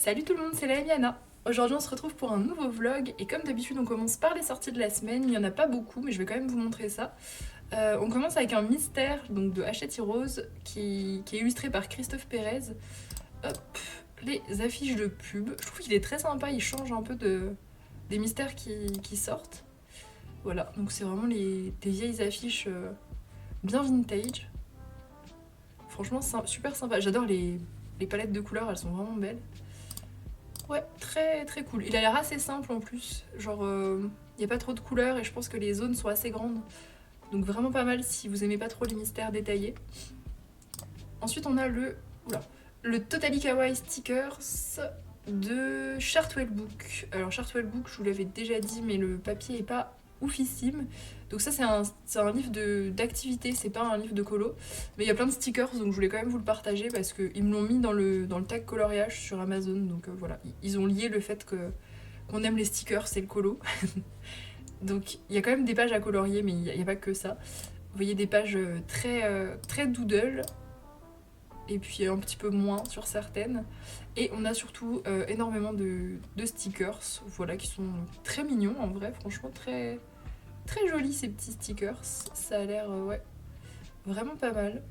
Salut tout le monde, c'est la Eliana. Aujourd'hui on se retrouve pour un nouveau vlog et comme d'habitude on commence par les sorties de la semaine. Il n'y en a pas beaucoup mais je vais quand même vous montrer ça. On commence avec un mystère donc de Hachette Rose qui est illustré par Christophe Pérez. Hop, les affiches de pub. Je trouve qu'il est très sympa, il change un peu des mystères qui sortent. Voilà, donc c'est vraiment des vieilles affiches bien vintage. Franchement super sympa, j'adore les palettes de couleurs, elles sont vraiment belles. Ouais, très très cool. Il a l'air assez simple en plus. Genre, il n'y a pas trop de couleurs et je pense que les zones sont assez grandes. Donc vraiment pas mal si vous aimez pas trop les mystères détaillés. Ensuite, on a le Totally Kawaii Stickers de Chartwell Book. Alors, Chartwell Book, je vous l'avais déjà dit, mais le papier est pas oufissime. Donc ça, c'est un livre d'activité, c'est pas un livre de colo. Mais il y a plein de stickers, donc je voulais quand même vous le partager parce qu'ils me l'ont mis dans le tag coloriage sur Amazon. Donc voilà, ils ont lié le fait qu'on aime les stickers, c'est le colo. Donc il y a quand même des pages à colorier, mais il n'y a pas que ça. Vous voyez des pages très doodle, et puis un petit peu moins sur certaines. Et on a surtout énormément de stickers, voilà, qui sont très mignons en vrai, franchement très, très jolis ces petits stickers. Ça a l'air, ouais, vraiment pas mal.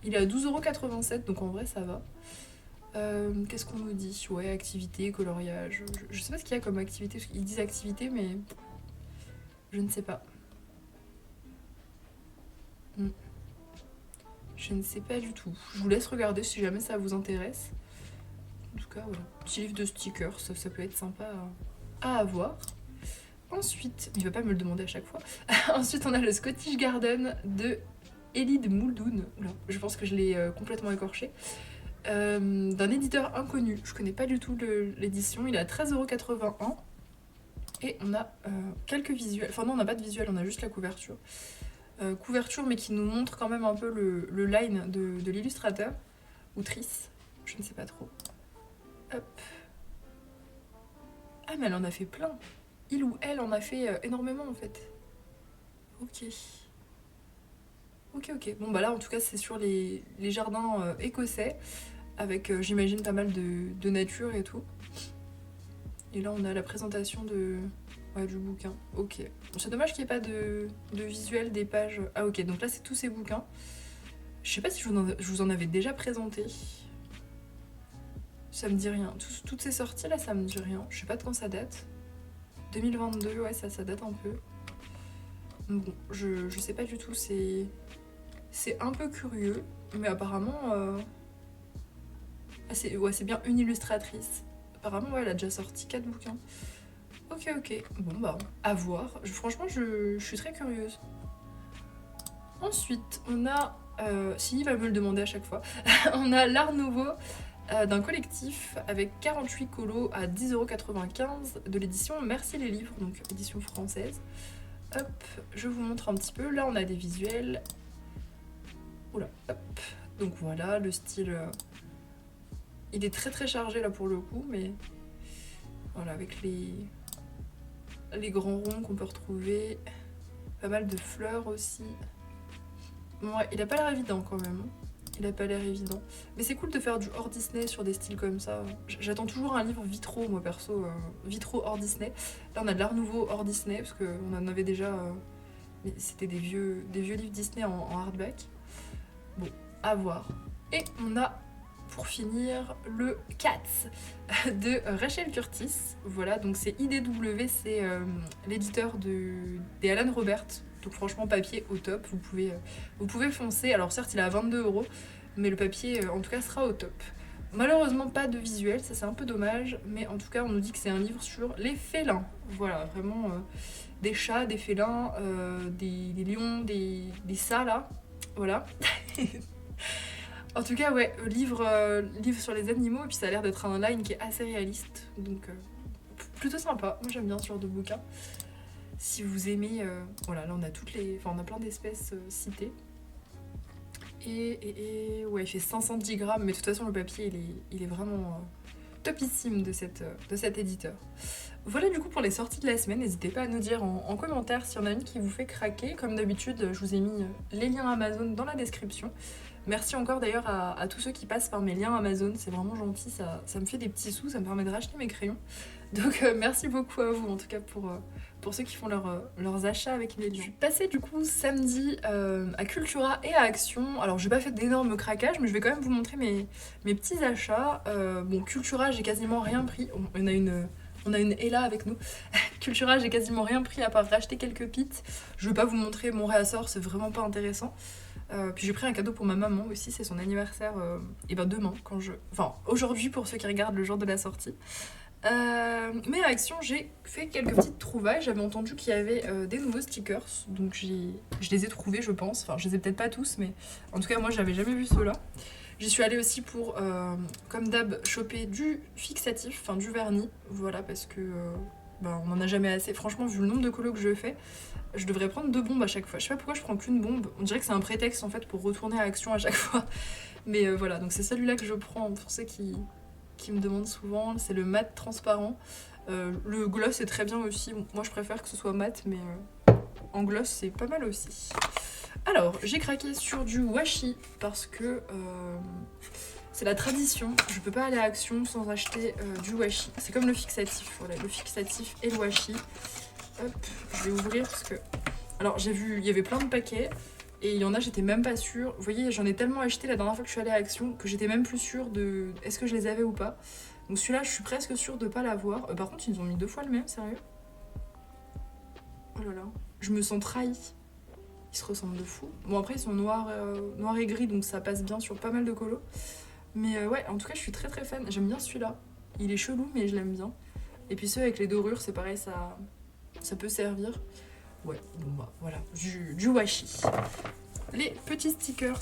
Il est à 12,87€, donc en vrai ça va. Qu'est-ce qu'on nous dit? Ouais, activité, coloriage. Je sais pas ce qu'il y a comme activité, parce qu'ils disent activité, mais je ne sais pas. Je ne sais pas du tout. Je vous laisse regarder si jamais ça vous intéresse. En tout cas, voilà. Petit livre de stickers, ça peut être sympa à avoir. Ensuite, il va pas me le demander à chaque fois. Ensuite, on a le Scottish Garden de Elide Muldoon. Oula, je pense que je l'ai complètement écorché. D'un éditeur inconnu. Je connais pas du tout l'édition. Il est à 13,81€. Et on a quelques visuels. Enfin, non, on n'a pas de visuel, on a juste la couverture. Couverture, mais qui nous montre quand même un peu le line de l'illustrateur. Ou trice, je ne sais pas trop. Hop. Ah, mais elle en a fait plein. Il ou elle en a fait énormément en fait. Ok. Ok. Bon, bah là, en tout cas, c'est sur les jardins écossais, avec, j'imagine, pas mal de nature et tout. Et là, on a la présentation du bouquin. Ok. Bon, c'est dommage qu'il n'y ait pas de visuel des pages. Ah, ok, donc là, c'est tous ces bouquins. Je sais pas si je vous en avais déjà présenté. Ça me dit rien. Toutes ces sorties là, ça me dit rien. Je sais pas de quand ça date. 2022, ouais, ça date un peu. Bon, je sais pas du tout, c'est un peu curieux, mais apparemment, c'est bien une illustratrice. Apparemment, ouais, elle a déjà sorti 4 bouquins. Ok. Bon, bah, à voir. Franchement, je suis très curieuse. Ensuite, on a... si, il va me le demander à chaque fois. On a l'Art Nouveau d'un collectif avec 48 colos à 10,95€ de l'édition Merci les livres, donc édition française. Hop, je vous montre un petit peu. Là, on a des visuels. Oula, hop. Donc voilà, le style... il est très très chargé là pour le coup, mais... Voilà, avec les grands ronds qu'on peut retrouver. Pas mal de fleurs aussi. Bon, ouais, il a pas l'air évident quand même. Il a pas l'air évident. Mais c'est cool de faire du hors Disney sur des styles comme ça. J'attends toujours un livre vitro, moi perso. Vitro hors Disney. Là, on a de l'art nouveau hors Disney, parce qu'on en avait déjà... mais c'était des vieux livres Disney en hardback. Bon, à voir. Et on a, pour finir, le Cats de Rachel Curtis. Voilà, donc c'est IDW, c'est l'éditeur des Alan Robert. Donc franchement, papier au top, vous pouvez foncer. Alors certes, il est à 22€, mais le papier, en tout cas, sera au top. Malheureusement, pas de visuel, ça c'est un peu dommage, mais en tout cas, on nous dit que c'est un livre sur les félins. Voilà, vraiment des chats, des félins, des lions, des ça là. Voilà. En tout cas, ouais, livre sur les animaux, et puis ça a l'air d'être un line qui est assez réaliste, donc plutôt sympa. Moi j'aime bien ce genre de bouquin. Si vous aimez, voilà, là on a on a plein d'espèces citées. Et ouais, il fait 510 grammes, mais de toute façon le papier il est vraiment topissime de cet éditeur. Voilà du coup pour les sorties de la semaine. N'hésitez pas à nous dire en commentaire s'il y en a une qui vous fait craquer. Comme d'habitude, je vous ai mis les liens Amazon dans la description. Merci encore d'ailleurs à tous ceux qui passent par mes liens Amazon, c'est vraiment gentil, ça me fait des petits sous, ça me permet de racheter mes crayons. Donc merci beaucoup à vous en tout cas pour ceux qui font leurs achats avec mes liens. Je suis passée du coup samedi à Cultura et à Action. Alors j'ai pas fait d'énormes craquages mais je vais quand même vous montrer mes petits achats. Bon Cultura j'ai quasiment rien pris, on a une Ella avec nous. Cultura j'ai quasiment rien pris à part racheter quelques pits. Je vais pas vous montrer mon réassort, c'est vraiment pas intéressant. Puis j'ai pris un cadeau pour ma maman aussi, c'est son anniversaire et ben demain enfin aujourd'hui pour ceux qui regardent le jour de la sortie. Mais à Action j'ai fait quelques petites trouvailles, j'avais entendu qu'il y avait des nouveaux stickers, donc je les ai trouvés je pense, enfin je les ai peut-être pas tous mais en tout cas moi j'avais jamais vu ceux-là. J'y suis allée aussi pour, comme d'hab, choper du fixatif, enfin du vernis, voilà parce que on en a jamais assez, franchement vu le nombre de colos que je fais. Je devrais prendre 2 bombes à chaque fois. Je sais pas pourquoi je prends qu'une bombe. On dirait que c'est un prétexte en fait pour retourner à Action à chaque fois. Mais voilà, donc c'est celui-là que je prends pour ceux qui me demandent souvent. C'est le mat transparent. Le gloss est très bien aussi. Moi je préfère que ce soit mat, mais en gloss c'est pas mal aussi. Alors, j'ai craqué sur du washi parce que c'est la tradition. Je peux pas aller à Action sans acheter du washi. C'est comme le fixatif. Voilà, le fixatif et le washi. Hop, je vais ouvrir parce que... Alors j'ai vu, il y avait plein de paquets et il y en a j'étais même pas sûre. Vous voyez, j'en ai tellement acheté la dernière fois que je suis allée à Action que j'étais même plus sûre de est-ce que je les avais ou pas. Donc celui-là je suis presque sûre de pas l'avoir. Par contre ils ont mis 2 fois le même, sérieux. Oh là là, je me sens trahie. Ils se ressemblent de fou. Bon après ils sont noir et gris donc ça passe bien sur pas mal de colos. Mais ouais, en tout cas je suis très très fan. J'aime bien celui-là. Il est chelou mais je l'aime bien. Et puis ceux avec les dorures c'est pareil, ça peut servir. Ouais, bon bah voilà, du washi. Les petits stickers,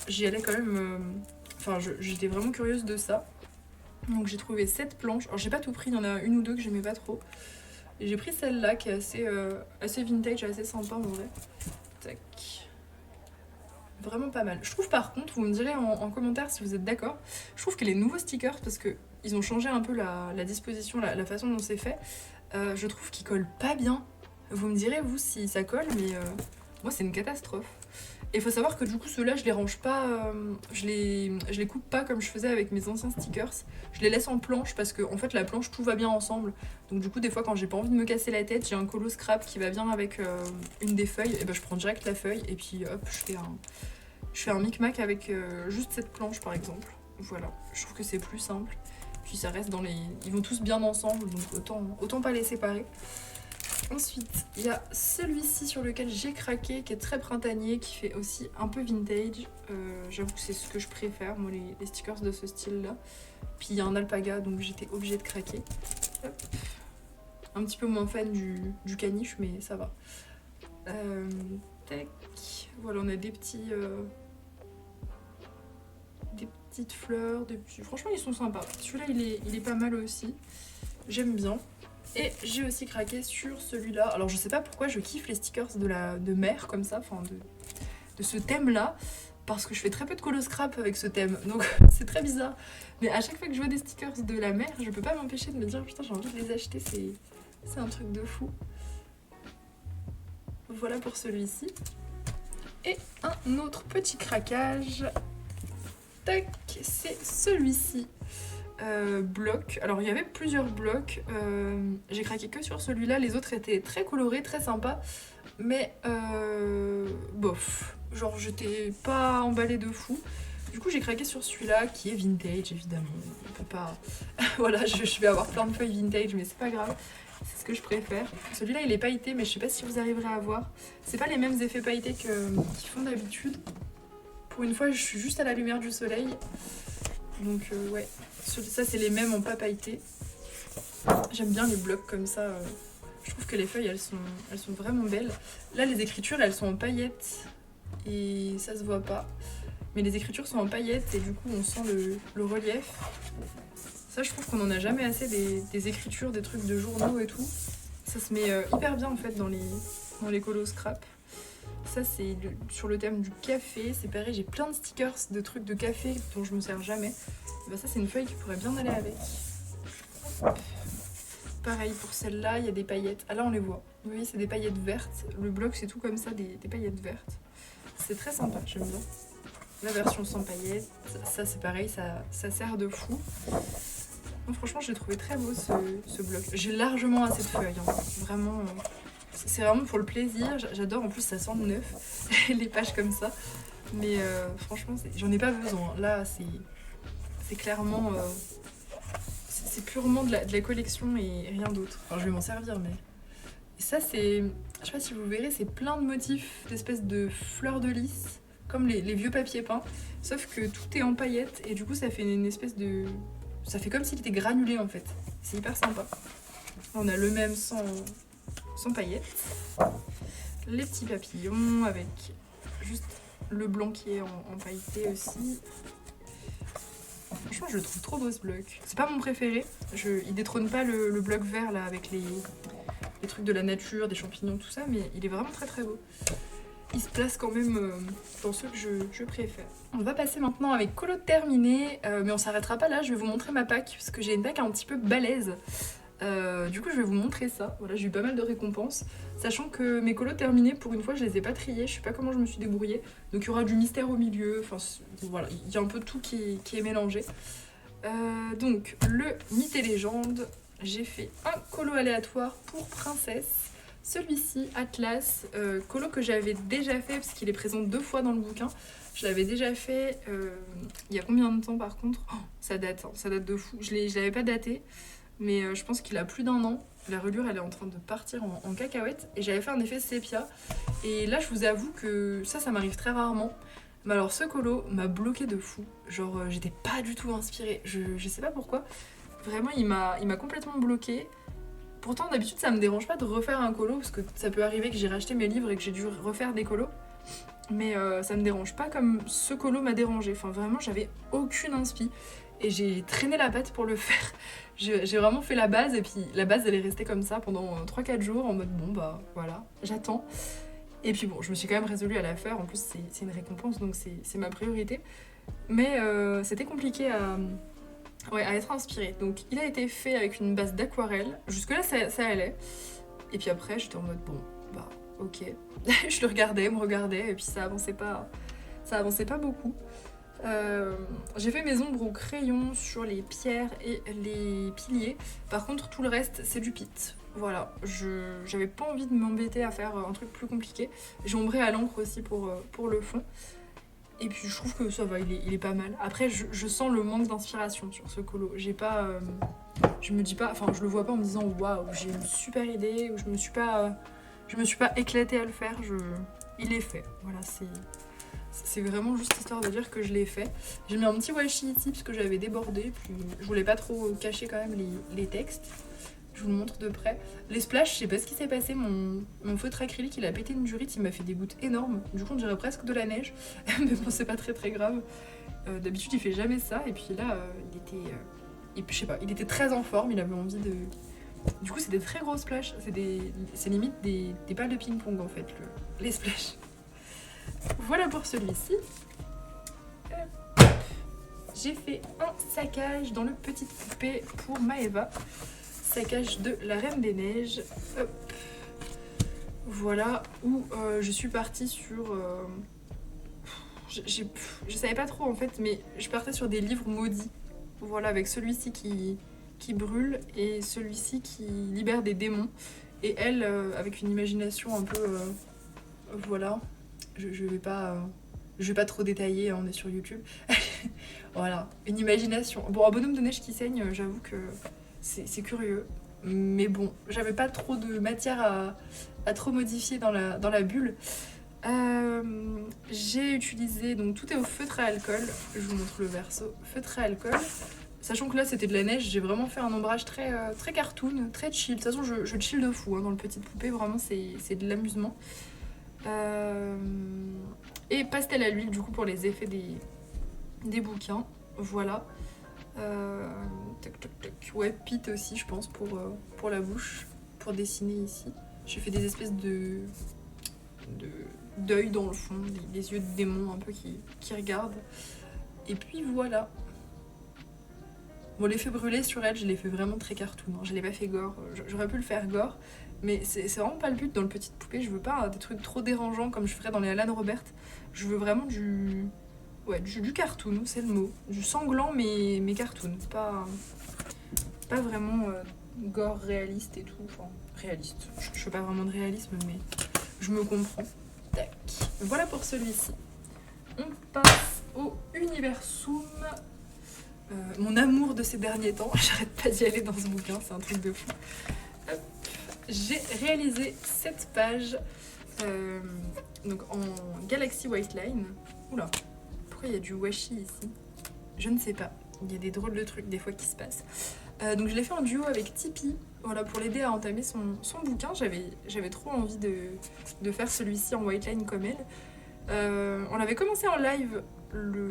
j'y allais quand même... Enfin, j'étais vraiment curieuse de ça. Donc j'ai trouvé 7 planches. Alors j'ai pas tout pris, il y en a une ou deux que j'aimais pas trop. Et j'ai pris celle-là qui est assez vintage, assez sympa en vrai. Tac. Vraiment pas mal. Je trouve par contre, vous me direz en commentaire si vous êtes d'accord, je trouve que les nouveaux stickers, parce que ils ont changé un peu la disposition, la façon dont c'est fait, je trouve qu'ils collent pas bien. Vous me direz vous si ça colle, mais moi c'est une catastrophe. Et il faut savoir que du coup ceux-là je les range pas, je les coupe pas comme je faisais avec mes anciens stickers. Je les laisse en planche parce que en fait la planche tout va bien ensemble. Donc du coup des fois quand j'ai pas envie de me casser la tête, j'ai un colo scrap qui va bien avec une des feuilles, et ben je prends direct la feuille et puis hop je fais un micmac avec juste cette planche par exemple. Voilà, je trouve que c'est plus simple. Puis ça reste dans les... Ils vont tous bien ensemble donc autant pas les séparer. Ensuite, il y a celui-ci sur lequel j'ai craqué, qui est très printanier, qui fait aussi un peu vintage. J'avoue que c'est ce que je préfère, moi, les stickers de ce style-là. Puis il y a un alpaga, donc j'étais obligée de craquer. Hop. Un petit peu moins fan du caniche, mais ça va. Tac. Voilà, on a des petits... des petites fleurs, des petits... Franchement, ils sont sympas. Celui-là, il est pas mal aussi. J'aime bien. Et j'ai aussi craqué sur celui-là. Alors je sais pas pourquoi je kiffe les stickers de mer comme ça, enfin de ce thème-là, parce que je fais très peu de colo scrap avec ce thème, donc c'est très bizarre. Mais à chaque fois que je vois des stickers de la mer, je peux pas m'empêcher de me dire putain j'ai envie de les acheter, c'est un truc de fou. Voilà pour celui-ci. Et un autre petit craquage. Tac, c'est celui-ci. Bloc. Alors il y avait plusieurs blocs, j'ai craqué que sur celui-là, les autres étaient très colorés, très sympas, mais bof, genre j'étais pas emballée de fou. Du coup j'ai craqué sur celui-là qui est vintage évidemment, on peut pas... voilà, je vais avoir plein de feuilles vintage mais c'est pas grave, c'est ce que je préfère. Celui-là il est pailleté mais je sais pas si vous arriverez à voir, c'est pas les mêmes effets pailletés qu'ils font d'habitude. Pour une fois je suis juste à la lumière du soleil. Donc ouais, ça c'est les mêmes en pas pailleté. J'aime bien les blocs comme ça. Je trouve que les feuilles elles sont vraiment belles. Là les écritures elles sont en paillettes et ça se voit pas. Mais les écritures sont en paillettes et du coup on sent le relief. Ça je trouve qu'on en a jamais assez des écritures, des trucs de journaux et tout. Ça se met hyper bien en fait dans les colos scrap. Ça c'est sur le thème du café, c'est pareil, j'ai plein de stickers de trucs de café dont je me sers jamais. Et bah ça c'est une feuille qui pourrait bien aller avec. Pareil pour celle-là, il y a des paillettes. Ah là on les voit, vous voyez c'est des paillettes vertes. Le bloc c'est tout comme ça, des paillettes vertes. C'est très sympa, j'aime bien. la version sans paillettes. Ça c'est pareil, ça sert de fou. Donc, franchement, j'ai trouvé très beau ce bloc. J'ai largement assez de feuilles, hein. Vraiment, c'est vraiment pour le plaisir. J'adore, en plus ça sent le neuf, les pages comme ça. Mais franchement, j'en ai pas besoin. Là, c'est clairement... c'est purement de la collection et rien d'autre. Enfin, je vais m'en servir, mais... Et ça, c'est... Je sais pas si vous verrez, c'est plein de motifs d'espèces de fleurs de lys, comme les vieux papiers peints. Sauf que tout est en paillettes, et du coup, ça fait une espèce de... Ça fait comme s'il était granulé, en fait. C'est hyper sympa. On a le même sans paillettes. Les petits papillons, avec juste le blanc qui est en pailleté aussi. Franchement, je le trouve trop beau ce bloc. C'est pas mon préféré. Il détrône pas le bloc vert là avec les trucs de la nature, des champignons, tout ça, mais il est vraiment très très beau. Il se place quand même dans ceux que je préfère. On va passer maintenant avec colo terminé, mais on s'arrêtera pas là. Je vais vous montrer ma pack parce que j'ai une pack un petit peu balèze. Du coup, je vais vous montrer ça. Voilà, j'ai eu pas mal de récompenses. Sachant que mes colos terminés, pour une fois, je les ai pas triés. Je sais pas comment je me suis débrouillée. Donc, il y aura du mystère au milieu. Enfin, voilà, il y a un peu tout qui est mélangé. Donc, le mythe et légende. J'ai fait un colo aléatoire pour princesse. Celui-ci, Atlas, colo que j'avais déjà fait parce qu'il est présent 2 fois dans le bouquin. Je l'avais déjà fait il y a combien de temps par contre? Ça date, hein, ça date de fou. Je l'avais pas daté. Mais je pense qu'il a plus d'1 an. La reliure, elle est en train de partir en cacahuète. Et j'avais fait un effet sépia. Et là, je vous avoue que ça m'arrive très rarement. Mais alors, ce colo m'a bloqué de fou. Genre, j'étais pas du tout inspirée. Je sais pas pourquoi. Vraiment, il m'a complètement bloqué. Pourtant, d'habitude, ça me dérange pas de refaire un colo. Parce que ça peut arriver que j'ai racheté mes livres et que j'ai dû refaire des colos. Mais ça me dérange pas comme ce colo m'a dérangé. Enfin, vraiment, j'avais aucune inspi. Et j'ai traîné la patte pour le faire. J'ai vraiment fait la base et puis la base elle est restée comme ça pendant 3-4 jours en mode bon bah voilà, j'attends. Et puis bon, je me suis quand même résolue à la faire, en plus c'est une récompense donc c'est ma priorité. Mais c'était compliqué à être inspirée. Donc il a été fait avec une base d'aquarelle, jusque là ça allait. Et puis après j'étais en mode bon bah ok. Je le regardais, me regardais et puis ça avançait pas beaucoup. J'ai fait mes ombres au crayon sur les pierres et les piliers. Par contre, tout le reste, c'est du pit. Voilà, j'avais pas envie de m'embêter à faire un truc plus compliqué. J'ai ombré à l'encre aussi pour le fond. Et puis je trouve que ça va, il est pas mal. Après, je sens le manque d'inspiration sur ce colo. J'ai pas... je me dis pas... Enfin, je le vois pas en me disant waouh, j'ai une super idée, ou je me suis pas éclatée à le faire. Il est fait. Voilà, c'est vraiment juste histoire de dire que je l'ai fait. J'ai mis un petit washi ici parce que j'avais débordé, puis je voulais pas trop cacher quand même les textes. Je vous le montre de près. Les splashes, je sais pas ce qui s'est passé, mon feutre acrylique il a pété une durite, il m'a fait des gouttes énormes. Du coup on dirait presque de la neige, mais bon c'est pas très très grave. D'habitude il fait jamais ça, et puis là je sais pas, il était très en forme, il avait envie de... Du coup c'est des très gros splashes, c'est limite des balles de ping-pong en fait, les splashes. Voilà pour celui-ci. J'ai fait un saccage dans le petit poupée pour Maëva. Saccage de la Reine des Neiges. Hop. Voilà, où je suis partie sur... je savais pas trop en fait, mais je partais sur des livres maudits. Voilà, avec celui-ci qui brûle et celui-ci qui libère des démons. Et elle, avec une imagination un peu... voilà. Je vais pas trop détailler, hein, on est sur YouTube. Voilà, une imagination. Bon, un bonhomme de neige qui saigne, j'avoue que c'est curieux. Mais bon, j'avais pas trop de matière à trop modifier dans la bulle. J'ai utilisé, donc tout est au feutre à alcool. Je vous montre le verso. Feutre à alcool. Sachant que là c'était de la neige, j'ai vraiment fait un ombrage très cartoon, très chill. De toute façon, je chill de fou hein, dans le Petite Poupée, vraiment c'est de l'amusement. Et pastel à l'huile du coup pour les effets des bouquins, voilà. Ouais, pit aussi je pense pour la bouche, pour dessiner ici. J'ai fait des espèces de d'œil dans le fond, des yeux de démon un peu qui regardent. Et puis voilà. Bon, l'effet brûlé sur elle, je l'ai fait vraiment très cartoon, hein. Je l'ai pas fait gore, j'aurais pu le faire gore. Mais c'est vraiment pas le but dans le Petite Poupée, je veux pas des trucs trop dérangeants comme je ferais dans les Alan Robert. Je veux vraiment du Ouais, du cartoon, c'est le mot. Du sanglant, mais cartoon. Pas vraiment gore réaliste et tout. Enfin, réaliste. Je fais pas vraiment de réalisme, mais je me comprends. Tac. Voilà pour celui-ci. On passe au Universum. Mon amour de ces derniers temps. J'arrête pas d'y aller dans ce bouquin, c'est un truc de fou. Hop. J'ai réalisé cette page donc en Galaxy White Line. Oula, pourquoi il y a du washi ici? Je ne sais pas. Il y a des drôles de trucs des fois qui se passent. Donc je l'ai fait en duo avec Tipeee, voilà, pour l'aider à entamer son bouquin. J'avais trop envie de faire celui-ci en white line comme elle. On l'avait commencé en live le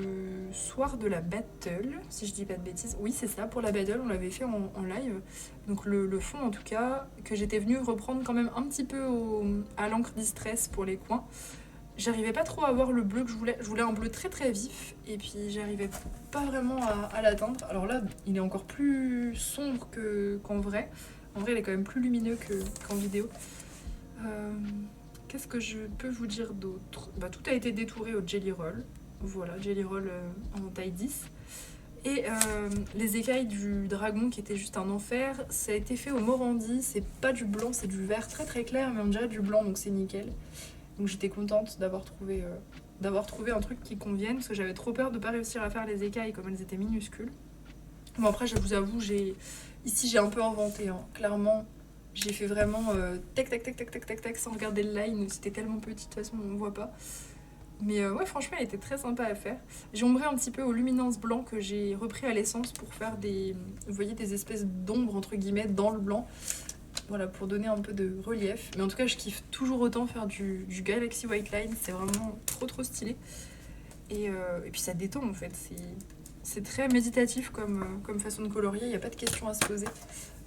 soir de la battle, si je dis pas de bêtises. Oui, c'est ça, pour la battle, on l'avait fait en live. Donc le fond, en tout cas, que j'étais venue reprendre quand même un petit peu à l'encre distress pour les coins. J'arrivais pas trop à avoir le bleu que je voulais. Je voulais un bleu très très vif et puis j'arrivais pas vraiment à l'atteindre. Alors là, il est encore plus sombre qu'en vrai. En vrai, il est quand même plus lumineux qu'en vidéo. Qu'est-ce que je peux vous dire d'autre? Tout a été détouré au Jelly Roll. Voilà, Jelly Roll en taille 10. Et les écailles du dragon qui était juste un enfer, ça a été fait au Morandi. C'est pas du blanc, c'est du vert très très clair, mais on dirait du blanc, donc c'est nickel. Donc j'étais contente d'avoir trouvé un truc qui convienne, parce que j'avais trop peur de pas réussir à faire les écailles comme elles étaient minuscules. Bon, après, je vous avoue, ici j'ai un peu inventé, hein. Clairement, j'ai fait vraiment tac tac tac tac tac tac tac sans regarder le line, c'était tellement petit, de toute façon on ne voit pas. Mais ouais, franchement, elle était très sympa à faire. J'ai ombré un petit peu au luminance blanc que j'ai repris à l'essence pour faire vous voyez, des espèces d'ombres entre guillemets dans le blanc. Voilà, pour donner un peu de relief. Mais en tout cas, je kiffe toujours autant faire du Galaxy White Line. C'est vraiment trop trop stylé. Et puis ça détend en fait. C'est très méditatif comme façon de colorier. Il n'y a pas de questions à se poser.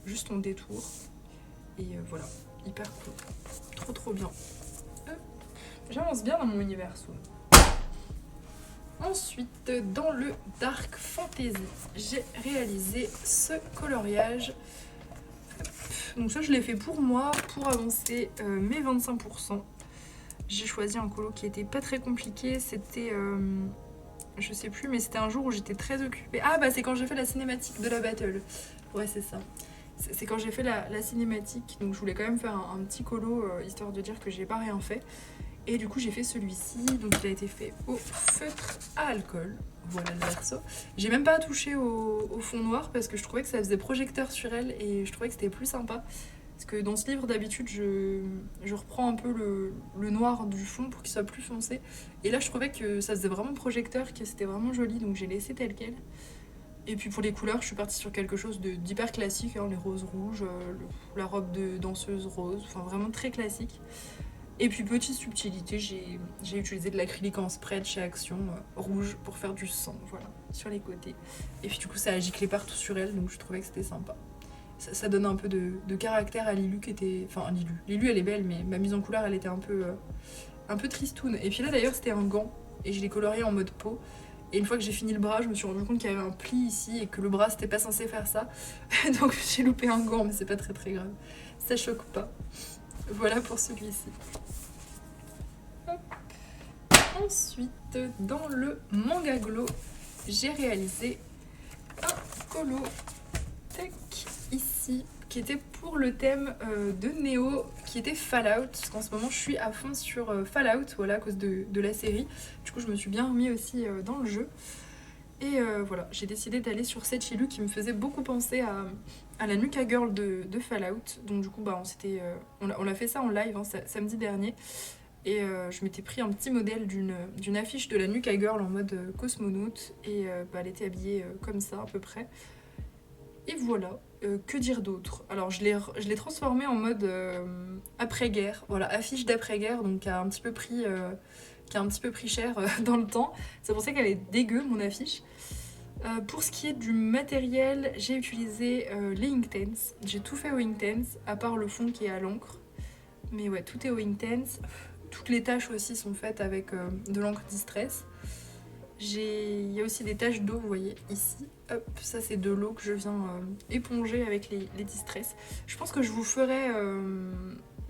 Juste on détourne. Et voilà, hyper cool. Trop trop bien. J'avance bien dans mon univers. Ensuite, dans le Dark Fantasy, j'ai réalisé ce coloriage. Donc ça, je l'ai fait pour moi, pour avancer mes 25%. J'ai choisi un colo qui était pas très compliqué. C'était, je sais plus, mais c'était un jour où j'étais très occupée. Ah bah c'est quand j'ai fait la cinématique de la battle. Ouais, c'est ça. C'est quand j'ai fait la cinématique. Donc je voulais quand même faire un petit colo, histoire de dire que j'ai pas rien fait. Et du coup j'ai fait celui-ci, donc il a été fait au feutre à alcool. Voilà le verso. J'ai même pas touché au fond noir parce que je trouvais que ça faisait projecteur sur elle et je trouvais que c'était plus sympa. Parce que dans ce livre d'habitude je reprends un peu le noir du fond pour qu'il soit plus foncé. Et là je trouvais que ça faisait vraiment projecteur, que c'était vraiment joli, donc j'ai laissé tel quel. Et puis pour les couleurs, je suis partie sur quelque chose d'hyper classique, hein, les roses rouges, la robe de danseuse rose, enfin vraiment très classique. Et puis petite subtilité, j'ai utilisé de l'acrylique en spread chez Action, rouge, pour faire du sang, voilà, sur les côtés. Et puis du coup ça a giclé partout sur elle, donc je trouvais que c'était sympa. Ça donne un peu de caractère à Lilu qui était... Enfin Lilu. Lilu elle est belle, mais ma mise en couleur elle était un peu tristoune. Et puis là d'ailleurs c'était un gant, et je l'ai colorié en mode peau. Et une fois que j'ai fini le bras, je me suis rendu compte qu'il y avait un pli ici et que le bras c'était pas censé faire ça. Donc j'ai loupé un gant, mais c'est pas très très grave. Ça choque pas. Voilà pour celui-ci. Ensuite, dans le Manga Glow, j'ai réalisé un colo tech ici qui était pour le thème de Néo, qui était Fallout, parce qu'en ce moment je suis à fond sur Fallout, voilà, à cause de la série. Du coup je me suis bien remis aussi dans le jeu. Et voilà, j'ai décidé d'aller sur cette Chilu qui me faisait beaucoup penser à la Nuka Girl de Fallout. Donc du coup on a fait ça en live, hein, samedi dernier. Et je m'étais pris un petit modèle d'une affiche de la Nuka Girl en mode cosmonaute. Et elle était habillée comme ça à peu près. Et voilà, que dire d'autre? Alors je l'ai transformée en mode après-guerre. Voilà, affiche d'après-guerre, donc qui a un petit peu pris cher dans le temps. C'est pour ça qu'elle est dégueu, mon affiche. Pour ce qui est du matériel, j'ai utilisé les Inktense. J'ai tout fait au Inktense, à part le fond qui est à l'encre. Mais ouais, tout est au Inktense. Toutes les taches aussi sont faites avec de l'encre Distress. Il y a aussi des taches d'eau, vous voyez, ici. Hop, ça c'est de l'eau que je viens éponger avec les Distress. Je pense que je vous ferai,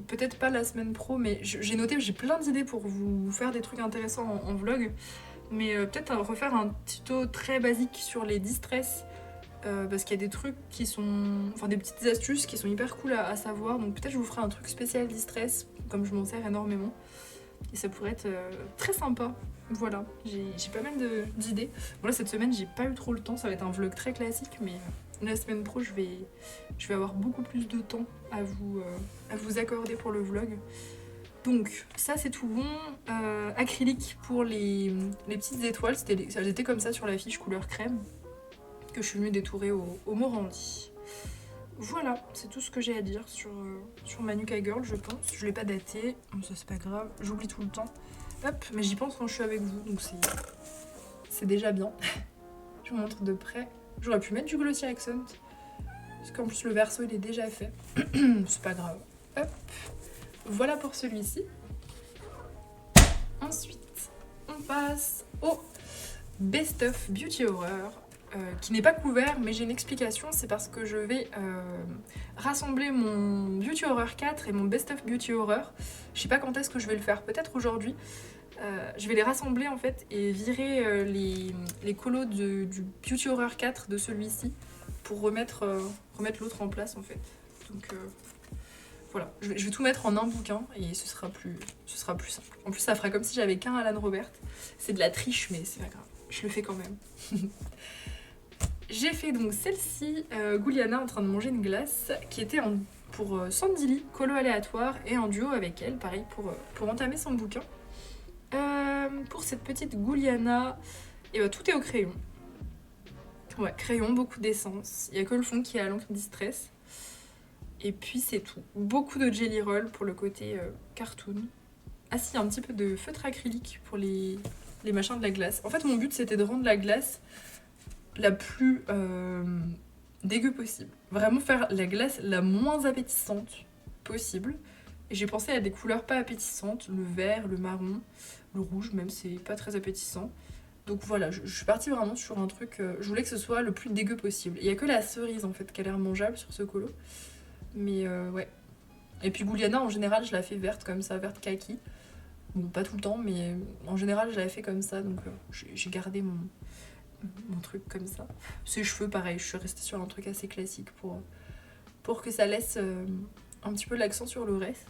peut-être pas la semaine pro, mais j'ai noté, j'ai plein d'idées pour vous faire des trucs intéressants en vlog. Mais peut-être refaire un tuto très basique sur les distress. Parce qu'il y a des trucs qui sont... Enfin des petites astuces qui sont hyper cool à savoir. Donc peut-être je vous ferai un truc spécial distress, comme je m'en sers énormément. Et ça pourrait être très sympa. Voilà, j'ai pas mal d'idées. Bon là cette semaine j'ai pas eu trop le temps, ça va être un vlog très classique, mais la semaine pro je vais avoir beaucoup plus de temps à vous accorder pour le vlog. Donc ça c'est tout bon. Acrylique pour les petites étoiles, elles étaient comme ça sur la fiche couleur crème, que je suis venue détourer au Morandi. Voilà, c'est tout ce que j'ai à dire sur Manuka Girl, je pense. Je l'ai pas daté, ça c'est pas grave, j'oublie tout le temps. Hop, mais j'y pense quand je suis avec vous, donc c'est déjà bien. Je vous montre de près. J'aurais pu mettre du glossy accent, parce qu'en plus le verso il est déjà fait. C'est pas grave. Hop, voilà pour celui-ci. Ensuite, on passe au Best of Beauty Horror. Qui n'est pas couvert, mais j'ai une explication, c'est parce que je vais rassembler mon Beauty Horror 4 et mon Best of Beauty Horror. Je sais pas quand est-ce que je vais le faire, peut-être aujourd'hui. Je vais les rassembler en fait et virer les colos du Beauty Horror 4 de celui-ci pour remettre l'autre en place en fait. Donc voilà, je vais tout mettre en un bouquin et ce sera plus simple. En plus ça fera comme si j'avais qu'un Alan Robert. C'est de la triche mais c'est pas grave, je le fais quand même. J'ai fait donc celle-ci, Gouliana en train de manger une glace, qui était pour Sandili, colo aléatoire, et en duo avec elle, pareil, pour entamer son bouquin. Pour cette petite Gouliana, et tout est au crayon. Ouais, crayon, beaucoup d'essence, il n'y a que le fond qui est à l'encre distress. Et puis c'est tout. Beaucoup de jelly roll pour le côté cartoon. Ah si, un petit peu de feutre acrylique pour les machins de la glace. En fait, mon but c'était de rendre la glace la plus dégueu possible. Vraiment faire la glace la moins appétissante possible. Et j'ai pensé à des couleurs pas appétissantes, le vert, le marron, le rouge même, c'est pas très appétissant. Donc voilà, je suis partie vraiment sur un truc, je voulais que ce soit le plus dégueu possible. Il y a que la cerise en fait qui a l'air mangeable sur ce colo. Mais ouais. Et puis Gouliana en général je la fais verte comme ça, verte kaki. Bon pas tout le temps mais en général je la fais comme ça, donc j'ai gardé mon truc comme ça. Ses cheveux, pareil, je suis restée sur un truc assez classique pour que ça laisse un petit peu l'accent sur le reste.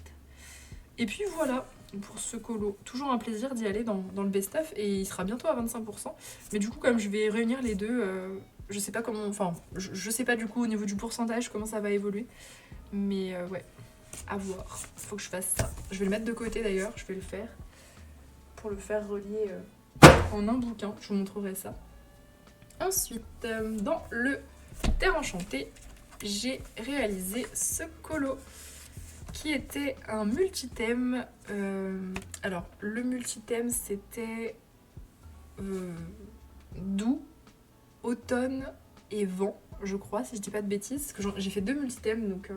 Et puis voilà, pour ce colo. Toujours un plaisir d'y aller dans le best-of et il sera bientôt à 25%. Mais du coup, comme je vais réunir les deux, je sais pas comment... Enfin, je sais pas du coup au niveau du pourcentage comment ça va évoluer. Mais ouais, à voir. Faut que je fasse ça. Je vais le mettre de côté d'ailleurs, je vais le faire. Pour le faire relier en un bouquin, je vous montrerai ça. Ensuite, dans le Terre Enchantée, j'ai réalisé ce colo qui était un multithème. Alors, le multithème, c'était doux, automne et vent, je crois, si je dis pas de bêtises. Parce que j'ai fait 2 multithèmes, donc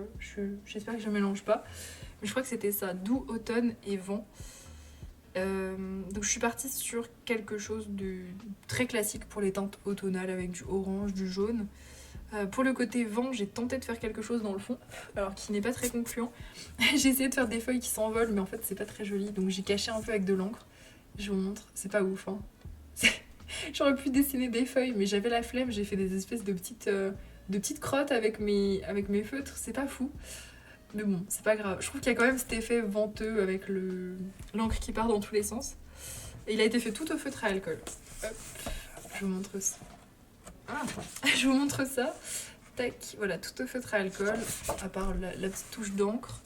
j'espère que je ne mélange pas. Mais je crois que c'était ça, doux, automne et vent. Donc je suis partie sur quelque chose de très classique pour les teintes automnales avec du orange, du jaune. Pour le côté vent, j'ai tenté de faire quelque chose dans le fond, alors qui n'est pas très concluant. J'ai essayé de faire des feuilles qui s'envolent, mais en fait c'est pas très joli, donc j'ai caché un peu avec de l'encre. Je vous montre, c'est pas ouf, hein. J'aurais pu dessiner des feuilles, mais j'avais la flemme, j'ai fait des espèces de petites crottes avec mes feutres, c'est pas fou. Mais bon, c'est pas grave. Je trouve qu'il y a quand même cet effet venteux avec l'encre qui part dans tous les sens. Et il a été fait tout au feutre à alcool. Hop, je vous montre ça. Ah, je vous montre ça. Tac, voilà, tout au feutre à alcool, à part la petite touche d'encre.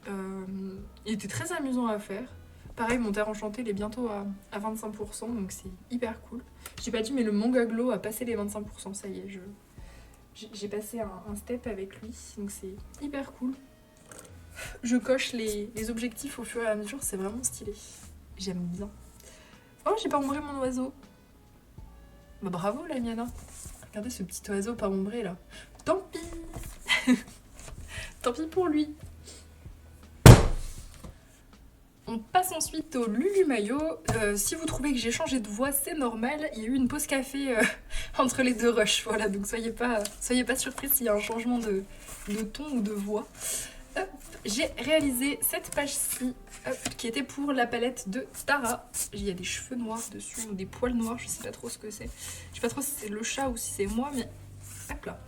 Il était très amusant à faire. Pareil, mon Terre Enchantée, il est bientôt à 25%, donc c'est hyper cool. J'ai pas dit, mais le Manga Glow a passé les 25%, ça y est, j'ai passé un step avec lui, donc c'est hyper cool. Je coche les objectifs au fur et à mesure, c'est vraiment stylé. J'aime bien. Oh, j'ai pas ombré mon oiseau. Bah bravo la Miana. Regardez ce petit oiseau pas ombré là. Tant pis. Tant pis pour lui. On passe ensuite au Lulu Mayo. Si vous trouvez que j'ai changé de voix, c'est normal. Il y a eu une pause café entre les deux rushs. Voilà, donc soyez pas surpris s'il y a un changement de ton ou de voix. Hop, j'ai réalisé cette page-ci qui était pour la palette de Tara. Il y a des cheveux noirs dessus ou des poils noirs, je sais pas trop ce que c'est. Je sais pas trop si c'est le chat ou si c'est moi, mais hop là.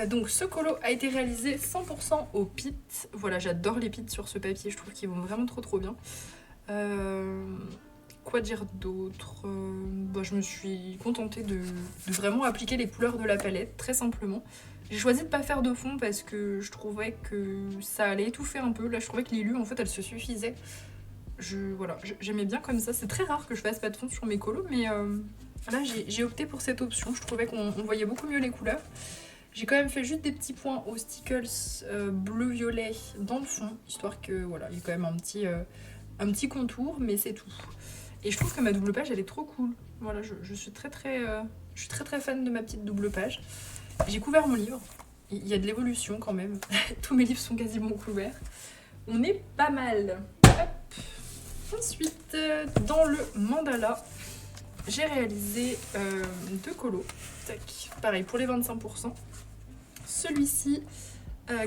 Donc ce colo a été réalisé 100% au pit. Voilà, j'adore les pits sur ce papier, je trouve qu'ils vont vraiment trop bien. Quoi dire d'autre? Je me suis contentée de vraiment appliquer les couleurs de la palette, très simplement. J'ai choisi de pas faire de fond parce que je trouvais que ça allait étouffer un peu. Là, je trouvais que les en fait, elles se suffisaient. Voilà, j'aimais bien comme ça. C'est très rare que je fasse pas de fond sur mes colos, mais là, j'ai opté pour cette option. Je trouvais qu'on voyait beaucoup mieux les couleurs. J'ai quand même fait juste des petits points aux stickles bleu-violet dans le fond, histoire que, voilà, il y a quand même un petit contour, mais c'est tout. Et je trouve que ma double page, elle est trop cool. Voilà, je suis très fan de ma petite double page. J'ai couvert mon livre. Il y a de l'évolution quand même. Tous mes livres sont quasiment couverts. On est pas mal. Hop. Ensuite, dans le mandala, j'ai réalisé 2 colos. Tac. Pareil, pour les 25%. Celui-ci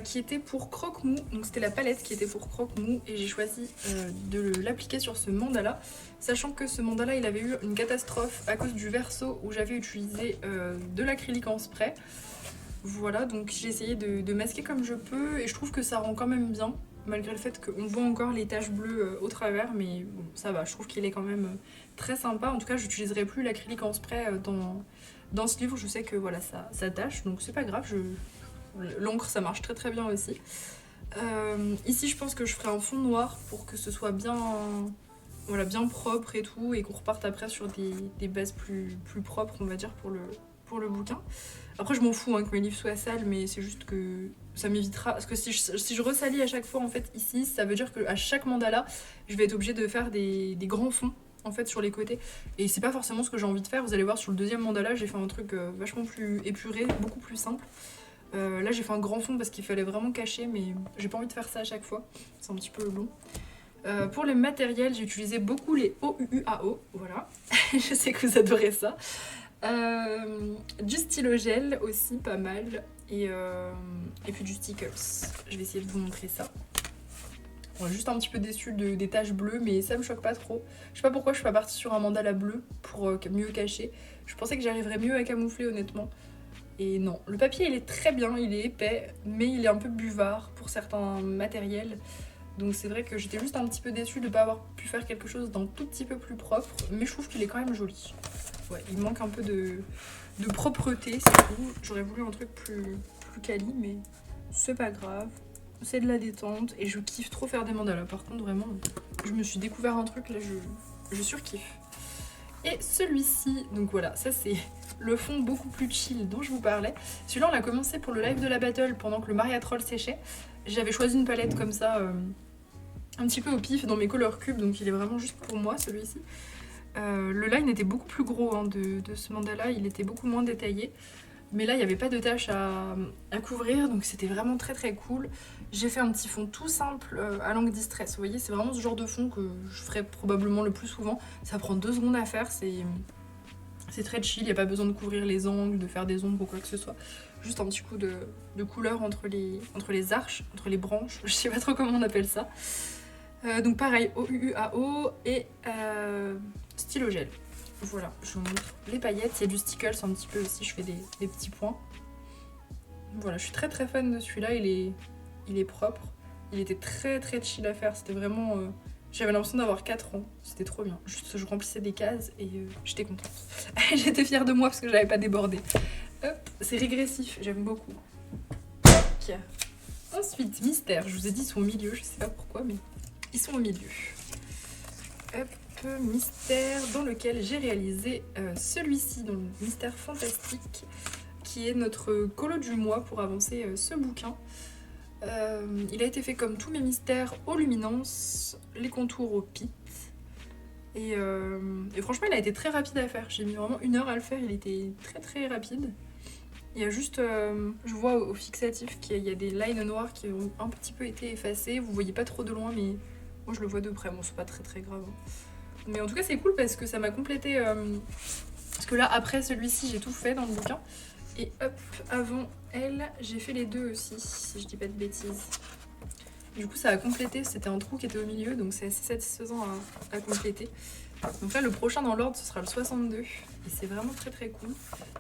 qui était pour croque-mou. Donc c'était la palette qui était pour croque-mou. Et j'ai choisi de l'appliquer sur ce mandala. Sachant que ce mandala, il avait eu une catastrophe à cause du verso où j'avais utilisé de l'acrylique en spray. Voilà, donc j'ai essayé de masquer comme je peux et je trouve que ça rend quand même bien, malgré le fait qu'on voit encore les taches bleues au travers, mais bon, ça va, je trouve qu'il est quand même très sympa. En tout cas, j'utiliserai plus l'acrylique en spray dans ce livre, je sais que voilà, ça tâche, donc c'est pas grave, l'encre ça marche très bien aussi. Ici, je pense que je ferai un fond noir pour que ce soit bien, voilà, bien propre et tout, et qu'on reparte après sur des bases plus propres, on va dire, pour le bouquin. Après, je m'en fous que mes livres soient sales, mais c'est juste que ça m'évitera. Parce que si je ressalis à chaque fois, en fait, ici, ça veut dire qu'à chaque mandala, je vais être obligée de faire des grands fonds, en fait, sur les côtés. Et c'est pas forcément ce que j'ai envie de faire. Vous allez voir, sur le deuxième mandala, j'ai fait un truc vachement plus épuré, beaucoup plus simple. Là, j'ai fait un grand fond parce qu'il fallait vraiment cacher, mais j'ai pas envie de faire ça à chaque fois. C'est un petit peu long. Pour les matériels, j'ai utilisé beaucoup les OUUAO, voilà. Je sais que vous adorez ça. Du stylo gel aussi, pas mal. Et puis du stickers. Je vais essayer de vous montrer ça. Bon, juste un petit peu déçue des taches bleues, mais ça me choque pas trop. Je sais pas pourquoi je suis pas partie sur un mandala bleu pour mieux cacher. Je pensais que j'arriverais mieux à camoufler, honnêtement. Et non, le papier il est très bien, il est épais, mais il est un peu buvard pour certains matériels. Donc c'est vrai que j'étais juste un petit peu déçue de ne pas avoir pu faire quelque chose d'un tout petit peu plus propre, mais je trouve qu'il est quand même joli. Ouais, il manque un peu de propreté, c'est tout. J'aurais voulu un truc plus quali, mais c'est pas grave. C'est de la détente et je kiffe trop faire des mandalas. Par contre, vraiment, je me suis découvert un truc, là, je surkiffe. Et celui-ci, donc voilà, ça c'est le fond beaucoup plus chill dont je vous parlais. Celui-là, on l'a commencé pour le live de la battle pendant que le Maria Troll séchait. J'avais choisi une palette comme ça, un petit peu au pif dans mes couleurs cubes, donc il est vraiment juste pour moi celui-ci. Le line était beaucoup plus gros de ce mandala, il était beaucoup moins détaillé. Mais là, il n'y avait pas de tâches à couvrir, donc c'était vraiment très cool. J'ai fait un petit fond tout simple à l'encre Distress. Vous voyez, c'est vraiment ce genre de fond que je ferai probablement le plus souvent. Ça prend 2 secondes à faire, c'est très chill, il n'y a pas besoin de couvrir les angles, de faire des ombres ou quoi que ce soit. Juste un petit coup de couleur entre les arches, entre les branches, je sais pas trop comment on appelle ça. Donc pareil, OUUAO et stylo gel. Voilà, je vous montre les paillettes, il y a du stickles un petit peu aussi, je fais des petits points. Voilà, je suis très fan de celui-là, il est propre. Il était très chill à faire, c'était vraiment... J'avais l'impression d'avoir 4 ans, c'était trop bien. Juste, je remplissais des cases et j'étais contente. J'étais fière de moi parce que je n'avais pas débordé. Hop, c'est régressif, j'aime beaucoup. Tac. Ensuite, mystère, je vous ai dit, ils sont au milieu, je sais pas pourquoi, mais ils sont au milieu. Hop. Mystère dans lequel j'ai réalisé celui-ci, donc Mystère Fantastique, qui est notre colo du mois pour avancer ce bouquin. Il a été fait comme tous mes mystères aux luminances, les contours au pit. Et franchement, il a été très rapide à faire. J'ai mis vraiment 1 heure à le faire, il était très rapide. Il y a juste, je vois au fixatif qu'il y a des lines noires qui ont un petit peu été effacées. Vous voyez pas trop de loin, mais moi je le vois de près. Bon, c'est pas très grave. Mais en tout cas, c'est cool parce que ça m'a complété. Parce que là, après celui-ci, j'ai tout fait dans le bouquin. Et hop, avant elle, j'ai fait les deux aussi, si je dis pas de bêtises. Du coup ça a complété, c'était un trou qui était au milieu, donc c'est assez satisfaisant à compléter. Donc là le prochain dans l'ordre ce sera le 62, et c'est vraiment très très cool.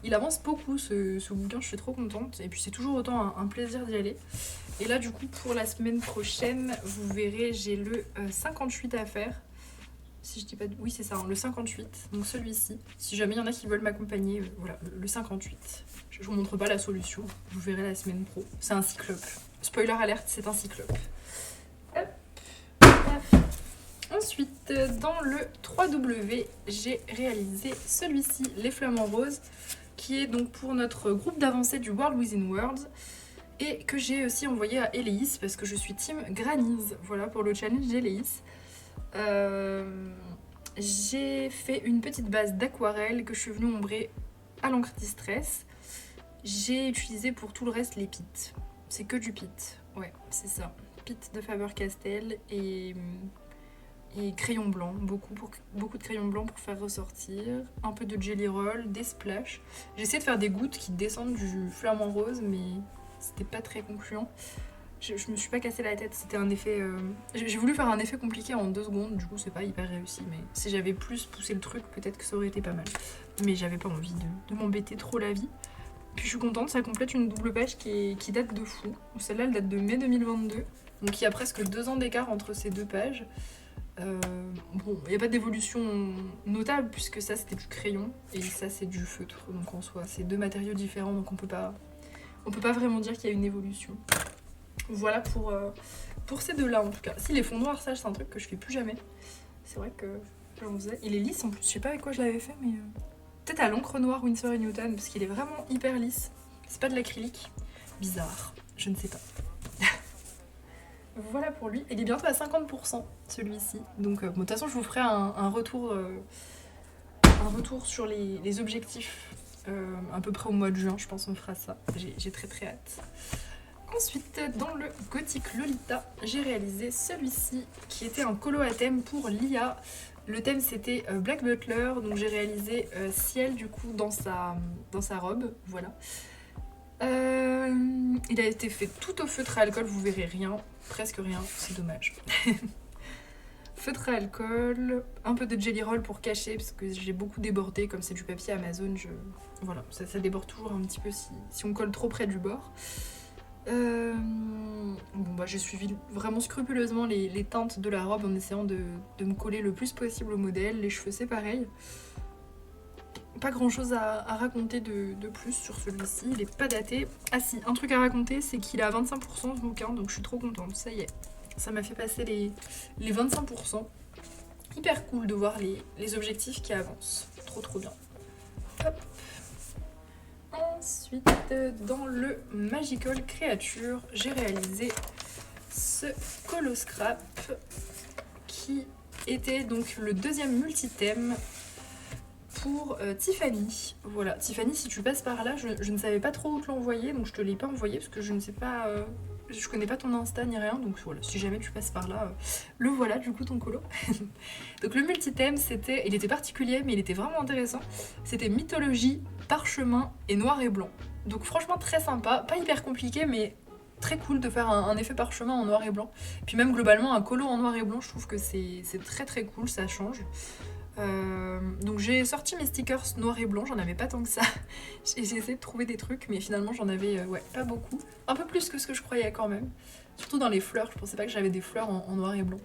Il avance beaucoup ce bouquin, je suis trop contente, et puis c'est toujours autant un plaisir d'y aller. Et là du coup pour la semaine prochaine, vous verrez, j'ai le 58 à faire. Si je dis pas de... Oui c'est ça, hein, le 58, donc celui-ci. Si jamais il y en a qui veulent m'accompagner, voilà, le 58. Je vous montre pas la solution, vous verrez la semaine pro. C'est un cyclope. Spoiler alerte, c'est un cyclope. Hop. Ensuite, dans le 3W, j'ai réalisé celui-ci, Les Flamants Roses, qui est donc pour notre groupe d'avancée du World Within Worlds, et que j'ai aussi envoyé à Eleis, parce que je suis team Granny's, voilà, pour le challenge d'Eleis. J'ai fait une petite base d'aquarelle que je suis venue ombrer à l'encre Distress. J'ai utilisé pour tout le reste les pits. C'est que du pit, ouais, c'est ça. Pit de Faber-Castell et crayon blanc, beaucoup de crayon blanc pour faire ressortir, un peu de jelly roll, des splashs. J'ai essayé de faire des gouttes qui descendent du flamant rose, mais c'était pas très concluant. Je me suis pas cassé la tête, c'était un effet... J'ai voulu faire un effet compliqué en 2 secondes, du coup c'est pas hyper réussi, mais si j'avais plus poussé le truc, peut-être que ça aurait été pas mal. Mais j'avais pas envie de m'embêter trop la vie. Puis je suis contente, ça complète une double page qui date de fou. Celle-là, elle date de mai 2022, donc il y a presque 2 ans d'écart entre ces 2 pages. Bon, il n'y a pas d'évolution notable puisque ça c'était du crayon et ça c'est du feutre, donc en soi c'est 2 matériaux différents, donc on peut pas vraiment dire qu'il y a une évolution. Voilà pour ces 2-là en tout cas. Si les fonds noirs, ça c'est un truc que je fais plus jamais. C'est vrai que j'en faisais. Il est lisse en plus, je sais pas avec quoi je l'avais fait, mais peut-être à l'encre noire Winsor & Newton parce qu'il est vraiment hyper lisse. C'est pas de l'acrylique. Bizarre, je ne sais pas. Voilà pour lui. Il est bientôt à 50% celui-ci. Donc bon, de toute façon je vous ferai un retour sur les objectifs à peu près au mois de juin. Je pense qu'on fera ça. J'ai très très hâte. Ensuite, dans le Gothic Lolita, j'ai réalisé celui-ci qui était un colo à thème pour l'IA. Le thème c'était Black Butler, donc j'ai réalisé Ciel du coup dans sa robe, voilà. Il a été fait tout au feutre à alcool, vous verrez rien, presque rien, c'est dommage. Feutre à alcool, un peu de jelly roll pour cacher parce que j'ai beaucoup débordé, comme c'est du papier Amazon, voilà, ça déborde toujours un petit peu si on colle trop près du bord. Bon bah j'ai suivi vraiment scrupuleusement les teintes de la robe en essayant de me coller le plus possible au modèle. Les cheveux c'est pareil. Pas grand chose à raconter de plus sur celui-ci, il est pas daté. Ah si, un truc à raconter, c'est qu'il est à 25% ce bouquin, donc je suis trop contente, ça y est. Ça m'a fait passer les 25%. Hyper cool de voir les objectifs qui avancent, trop bien. Hop. Ensuite, dans le Magical Creature, j'ai réalisé ce Colo Scrap qui était donc le 2e multithème pour Tiffany. Voilà, Tiffany, si tu passes par là, je ne savais pas trop où te l'envoyer, donc je te l'ai pas envoyé parce que je ne sais pas, je connais pas ton Insta ni rien, donc voilà, si jamais tu passes par là, le voilà du coup ton colo. Donc le multithème, il était particulier, mais il était vraiment intéressant. C'était mythologie, parchemin et noir et blanc. Donc franchement très sympa, pas hyper compliqué, mais très cool de faire un effet parchemin en noir et blanc. Puis même globalement un colo en noir et blanc, je trouve que c'est très cool, ça change. Donc j'ai sorti mes stickers noir et blanc, j'en avais pas tant que ça. J'ai essayé de trouver des trucs, mais finalement j'en avais pas beaucoup. Un peu plus que ce que je croyais quand même. Surtout dans les fleurs, je pensais pas que j'avais des fleurs en noir et blanc.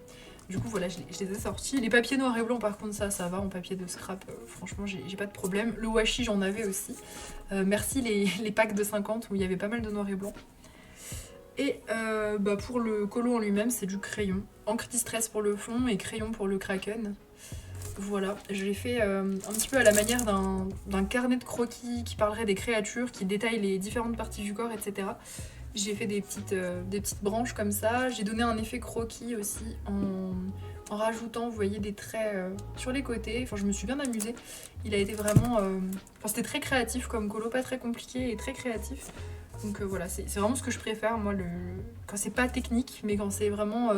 Du coup voilà, je les ai sortis. Les papiers noir et blanc par contre ça va, en papier de scrap, franchement j'ai pas de problème. Le washi j'en avais aussi. Merci les packs de 50 où il y avait pas mal de noir et blanc. Et pour le colo en lui-même c'est du crayon. Encre Distress pour le fond et crayon pour le kraken. Voilà, je l'ai fait un petit peu à la manière d'un carnet de croquis qui parlerait des créatures, qui détaille les différentes parties du corps, etc. J'ai fait des petites branches comme ça. J'ai donné un effet croquis aussi en rajoutant, vous voyez, des traits sur les côtés. Enfin, je me suis bien amusée. Il a été vraiment... c'était très créatif comme colo, pas très compliqué et très créatif. Donc voilà, c'est vraiment ce que je préfère, moi, quand c'est pas technique, mais quand c'est vraiment...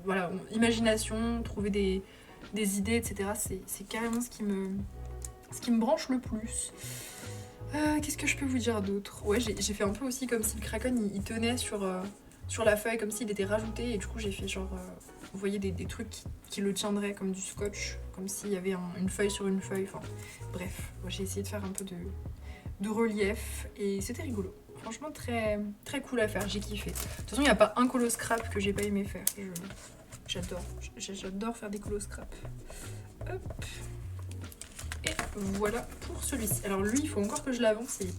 voilà, imagination, trouver des idées, etc. C'est carrément ce qui me branche le plus. Qu'est-ce que je peux vous dire d'autre? Ouais, j'ai fait un peu aussi comme si le Kraken il tenait sur la feuille, comme s'il était rajouté, et du coup j'ai fait genre, vous voyez, des trucs qui le tiendraient comme du scotch, comme s'il y avait une feuille sur une feuille, enfin bref, ouais, j'ai essayé de faire un peu de relief, et c'était rigolo. Franchement, très, très cool à faire, j'ai kiffé. De toute façon, il n'y a pas un colo scrap que j'ai pas aimé faire. J'adore faire des colo scrap. Hop. Et voilà pour celui-ci. Alors lui, il faut encore que je l'avance, il est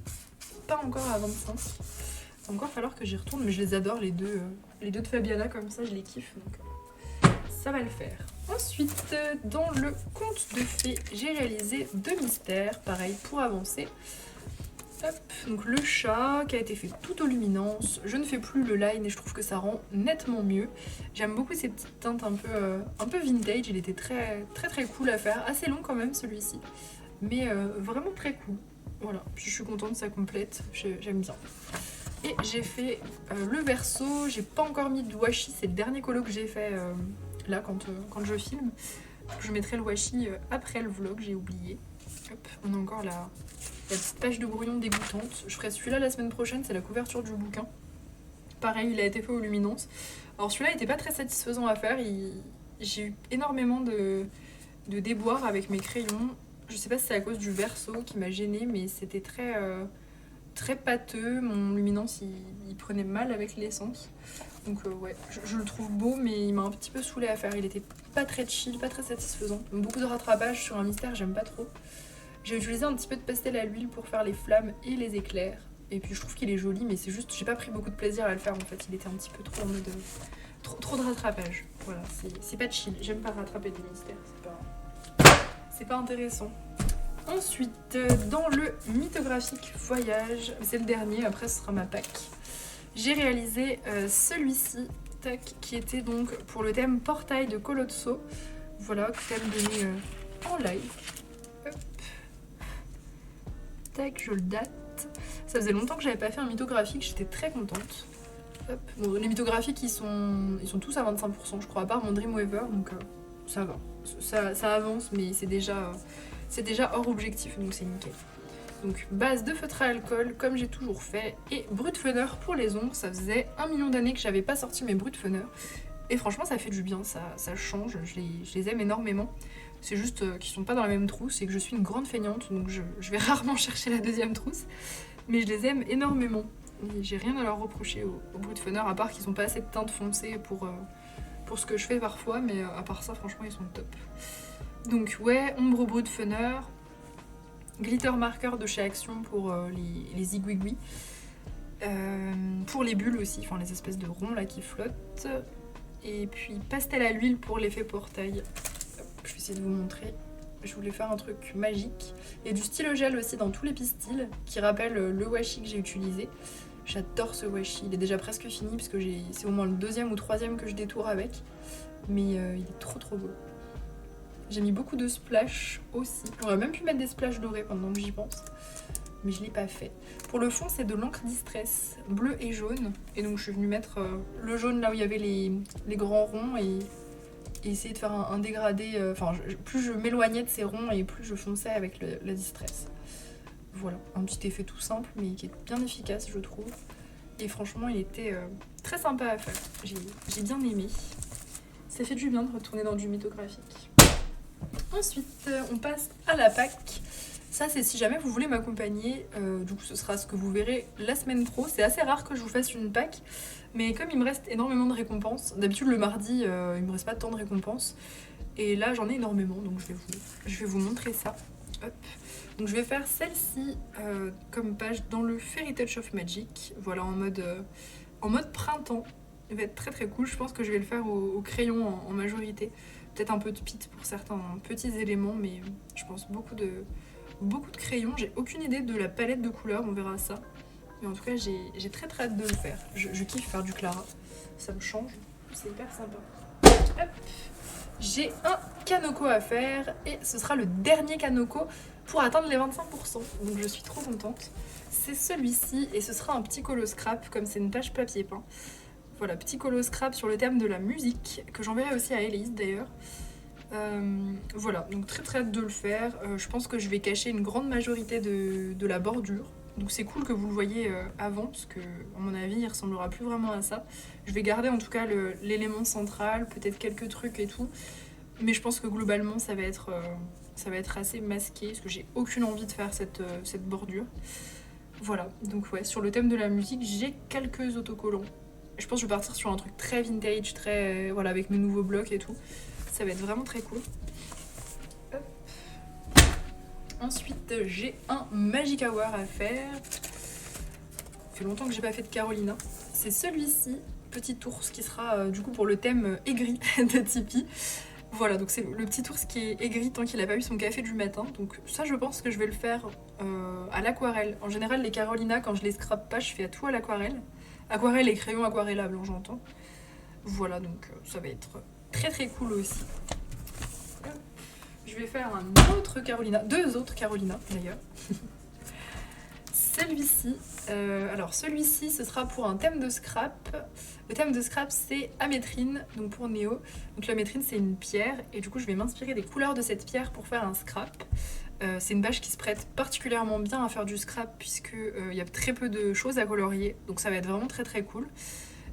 pas encore à 25. Il va encore falloir que j'y retourne, mais je les adore les deux de Fabiana, comme ça je les kiffe, donc ça va le faire. Ensuite, dans le conte de fées, j'ai réalisé 2 mystères, pareil, pour avancer. Hop, donc le chat qui a été fait tout aux luminances. Je ne fais plus le line et je trouve que ça rend nettement mieux. J'aime beaucoup ces petites teintes un peu vintage. Il était très très très cool à faire. Assez long quand même celui-ci, mais vraiment très cool. Voilà, puis je suis contente, ça complète. J'aime bien. Et j'ai fait le verso. J'ai pas encore mis de washi. C'est le dernier colo que j'ai fait là quand je filme. Je mettrai le washi après le vlog, j'ai oublié. Hop, on a encore la petite tache de brouillon dégoûtante. Je ferai celui-là la semaine prochaine, c'est la couverture du bouquin. Pareil, il a été fait aux luminances. Alors celui-là n'était pas très satisfaisant à faire. J'ai eu énormément de déboires avec mes crayons. Je sais pas si c'est à cause du verso qui m'a gênée, mais c'était très pâteux. Mon luminance, il prenait mal avec l'essence. Donc ouais, je le trouve beau, mais il m'a un petit peu saoulé à faire. Il était pas très chill, pas très satisfaisant. Beaucoup de rattrapage sur un mystère, j'aime pas trop. J'ai utilisé un petit peu de pastel à l'huile pour faire les flammes et les éclairs. Et puis je trouve qu'il est joli, mais c'est juste, j'ai pas pris beaucoup de plaisir à le faire en fait. Il était un petit peu trop en mode... trop de rattrapage. Voilà, c'est pas chill. J'aime pas rattraper des mystères, c'est pas intéressant. Ensuite, dans le mythographique voyage, c'est le dernier, après ce sera ma pack. J'ai réalisé celui-ci, tac, qui était donc pour le thème portail de Colozzo. Voilà, thème donné en live. Hop. Tac, je le date. Ça faisait longtemps que j'avais pas fait un mythographique, j'étais très contente. Hop. Bon, les mythographiques, ils sont tous à 25%, je crois, à part mon Dreamweaver, donc ça va. Ça avance, mais c'est déjà hors objectif, donc c'est nickel. Donc base de feutre à alcool, comme j'ai toujours fait, et Brutfunner pour les ongles. Ça faisait 1 million d'années que j'avais pas sorti mes Brutfunner. Et franchement, ça fait du bien, ça change, je les aime énormément. C'est juste qu'ils sont pas dans la même trousse et que je suis une grande feignante, donc je vais rarement chercher la deuxième trousse. Mais je les aime énormément. Et j'ai rien à leur reprocher au Brutfunner, à part qu'ils sont pas assez de teinte foncée pour ce que je fais parfois, mais à part ça, franchement, ils sont top. Donc ouais, ombre Brutfunner, glitter marker de chez Action pour les zigouigouis, pour les bulles aussi, enfin les espèces de ronds là qui flottent, et puis pastel à l'huile pour l'effet portail. Je vais essayer de vous montrer. Je voulais faire un truc magique. Il y a du stylo gel aussi dans tous les pistils qui rappelle le washi que j'ai utilisé. J'adore ce washi, il est déjà presque fini parce que c'est au moins le 2e ou 3e que je détourne avec, mais il est trop beau. J'ai mis beaucoup de splash aussi. J'aurais même pu mettre des splashes dorés pendant que j'y pense, mais je l'ai pas fait. Pour le fond, c'est de l'encre Distress bleu et jaune, et donc je suis venue mettre le jaune là où il y avait les grands ronds et essayer de faire un dégradé. Enfin, plus je m'éloignais de ces ronds et plus je fonçais avec la Distress. Voilà, un petit effet tout simple mais qui est bien efficace, je trouve. Et franchement, il était très sympa à faire. J'ai bien aimé. Ça fait du bien de retourner dans du mythographique. Ensuite, on passe à la pack. Ça, c'est si jamais vous voulez m'accompagner. Du coup, ce sera ce que vous verrez la semaine pro. C'est assez rare que je vous fasse une pack. Mais comme il me reste énormément de récompenses, d'habitude le mardi, il me reste pas tant de récompenses. Et là, j'en ai énormément, donc je vais vous montrer ça. Hop. Donc je vais faire celle-ci comme page dans le Fairy Touch of Magic. Voilà, en mode printemps. Il va être très cool. Je pense que je vais le faire au crayon en majorité. Peut-être un peu de pit pour certains petits éléments, mais je pense beaucoup de crayons. J'ai aucune idée de la palette de couleurs, on verra ça. Mais en tout cas, j'ai très hâte de le faire. Je kiffe faire du Clara, ça me change, c'est hyper sympa. Hop. J'ai un Kanoko à faire et ce sera le dernier Kanoko pour atteindre les 25%. Donc je suis trop contente. C'est celui-ci et ce sera un petit colo scrap comme c'est une page papier peint. Voilà, petit colo scrap sur le thème de la musique que j'enverrai aussi à Élise d'ailleurs. Voilà, donc très hâte de le faire. Je pense que je vais cacher une grande majorité de la bordure. Donc c'est cool que vous le voyez avant, parce que à mon avis il ressemblera plus vraiment à ça. Je vais garder en tout cas l'élément central, peut-être quelques trucs et tout. Mais je pense que globalement ça va être assez masqué, parce que j'ai aucune envie de faire cette bordure. Voilà, donc ouais, sur le thème de la musique, j'ai quelques autocollants. Je pense que je vais partir sur un truc très vintage, très voilà, avec mes nouveaux blocs et tout. Ça va être vraiment très cool. Hop. Ensuite, j'ai un Magic Hour à faire. Ça fait longtemps que j'ai pas fait de Carolina. C'est celui-ci, petit ours, qui sera du coup pour le thème aigri de Tipeee. Voilà, donc c'est le petit ours qui est aigri tant qu'il a pas eu son café du matin. Donc ça, je pense que je vais le faire à l'aquarelle. En général, les Carolina, quand je les scrape pas, je fais à tout à l'aquarelle. Aquarelle et crayon aquarellable, j'entends. Voilà, donc ça va être très cool aussi. Je vais faire un autre Carolina, deux autres Carolina d'ailleurs. Celui-ci, alors celui-ci ce sera pour un thème de scrap. Le thème de scrap c'est amétrine, donc pour Néo. Donc l'amétrine c'est une pierre et du coup je vais m'inspirer des couleurs de cette pierre pour faire un scrap. C'est une bâche qui se prête particulièrement bien à faire du scrap puisque y a très peu de choses à colorier, donc ça va être vraiment très cool.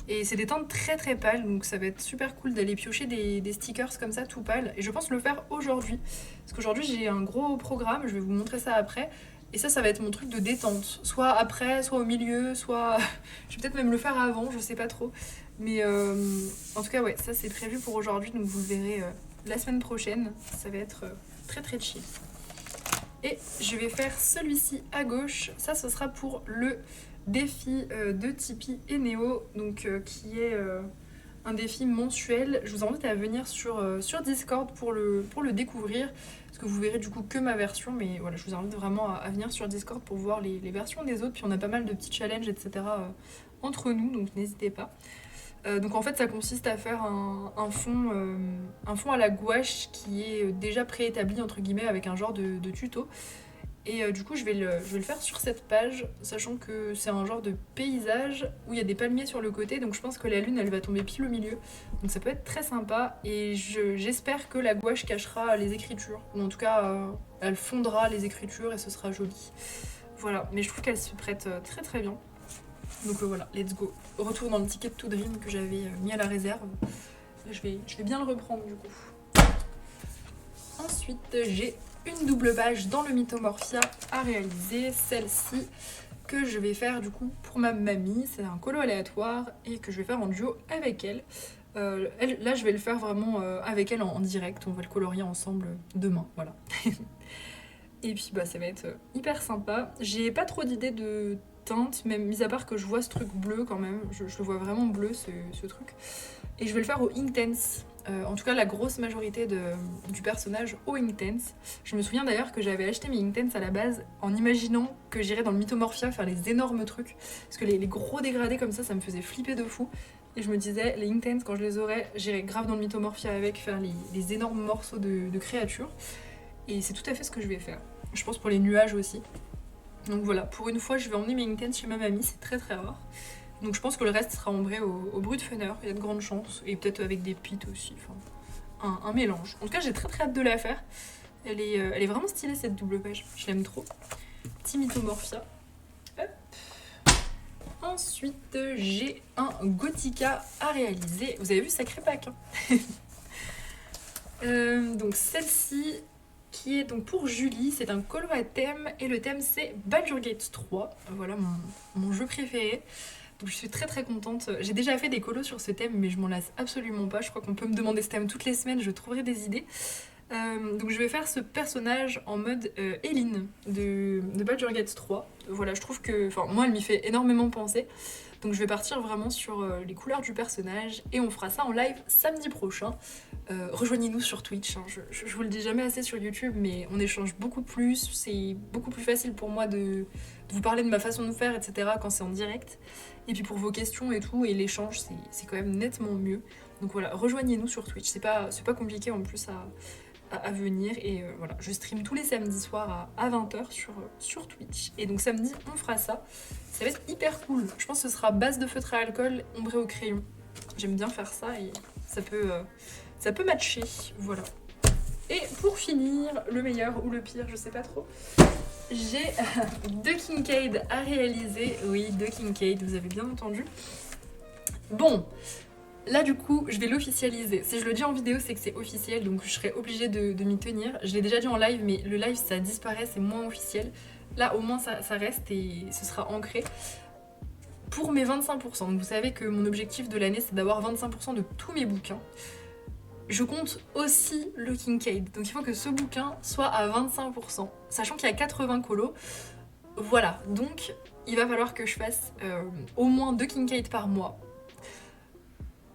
Et c'est des teintes très pâles, donc ça va être super cool d'aller piocher des stickers comme ça tout pâles. Et je pense le faire aujourd'hui, parce qu'aujourd'hui j'ai un gros programme, je vais vous montrer ça après. Et ça va être mon truc de détente, soit après, soit au milieu, soit... je vais peut-être même le faire avant, je sais pas trop. Mais en tout cas ouais, ça c'est prévu pour aujourd'hui, donc vous le verrez la semaine prochaine. Ça va être très chill. Et je vais faire celui-ci à gauche, ça ce sera pour le défi de Tipeee et Néo, donc qui est un défi mensuel. Je vous invite à venir sur Discord pour le découvrir, parce que vous verrez du coup que ma version, mais voilà, je vous invite vraiment à venir sur Discord pour voir les versions des autres, puis on a pas mal de petits challenges, etc. Entre nous, donc n'hésitez pas. Donc en fait ça consiste à faire un fond à la gouache qui est déjà préétabli entre guillemets avec un genre de tuto. Et du coup je vais le faire sur cette page, sachant que c'est un genre de paysage où il y a des palmiers sur le côté, donc je pense que la lune elle va tomber pile au milieu. Donc ça peut être très sympa et j'espère que la gouache cachera les écritures, ou en tout cas elle fondra les écritures et ce sera joli. Voilà, mais je trouve qu'elle se prête très bien. Donc voilà, let's go. Retour dans le ticket to dream que j'avais mis à la réserve. Je vais bien le reprendre du coup. Ensuite, j'ai une double page dans le Mythomorphia à réaliser. Celle-ci que je vais faire du coup pour ma mamie. C'est un colo aléatoire et que je vais faire en duo avec elle. Là, je vais le faire vraiment avec elle en direct. On va le colorier ensemble demain. Voilà. Et puis bah ça va être hyper sympa. J'ai pas trop d'idées de teinte, même mis à part que je vois ce truc bleu quand même. Je le vois vraiment bleu ce truc. Et je vais le faire au Inktense. En tout cas la grosse majorité du personnage au Inktense. Je me souviens d'ailleurs que j'avais acheté mes Inktense à la base en imaginant que j'irais dans le Mythomorphia faire les énormes trucs. Parce que les gros dégradés comme ça me faisait flipper de fou. Et je me disais, les Inktense quand je les aurais, j'irais grave dans le Mythomorphia avec, faire les énormes morceaux de créatures. Et c'est tout à fait ce que je vais faire. Je pense pour les nuages aussi. Donc voilà, pour une fois je vais emmener mes Inktense chez ma mamie, c'est très rare. Donc je pense que le reste sera ombré au Brutfunner, il y a de grandes chances. Et peut-être avec des pits aussi, enfin un mélange. En tout cas j'ai très hâte de la faire. Elle est vraiment stylée cette double page, je l'aime trop. Petit Mythomorphia. Hop. Ensuite j'ai un Gothica à réaliser. Vous avez vu, sacré pack hein. Donc celle-ci qui est donc pour Julie, c'est un colo à thème et le thème c'est Baldur's Gate 3, voilà mon jeu préféré. Donc je suis très contente. J'ai déjà fait des colos sur ce thème mais je m'en lasse absolument pas, je crois qu'on peut me demander ce thème toutes les semaines, je trouverai des idées. Donc je vais faire ce personnage en mode Eileen de Baldur's Gate 3. Voilà, je trouve que, enfin moi elle m'y fait énormément penser. Donc je vais partir vraiment sur les couleurs du personnage et on fera ça en live samedi prochain. Rejoignez-nous sur Twitch, hein. Je vous le dis jamais assez sur YouTube, mais on échange beaucoup plus. C'est beaucoup plus facile pour moi de vous parler de ma façon de faire, etc. quand c'est en direct. Et puis pour vos questions et tout, et l'échange, c'est quand même nettement mieux. Donc voilà, rejoignez-nous sur Twitch. C'est pas compliqué en plus à venir. Et voilà, je stream tous les samedis soirs à 20h sur Twitch. Et donc samedi, on fera ça. Ça va être hyper cool. Je pense que ce sera base de feutre à alcool, ombré au crayon. J'aime bien faire ça et ça peut matcher. Voilà. Et pour finir, le meilleur ou le pire, je sais pas trop, j'ai 2 Kincaid à réaliser. Oui, 2 Kincaid, vous avez bien entendu. Bon, là du coup, je vais l'officialiser. Si je le dis en vidéo, c'est que c'est officiel, donc je serai obligée de m'y tenir. Je l'ai déjà dit en live, mais le live ça disparaît, c'est moins officiel. Là au moins ça reste et ce sera ancré. Pour mes 25%, donc vous savez que mon objectif de l'année c'est d'avoir 25% de tous mes bouquins. Je compte aussi le Kincaid, donc il faut que ce bouquin soit à 25%, sachant qu'il y a 80 colos. Voilà, donc il va falloir que je fasse au moins 2 Kincaid par mois.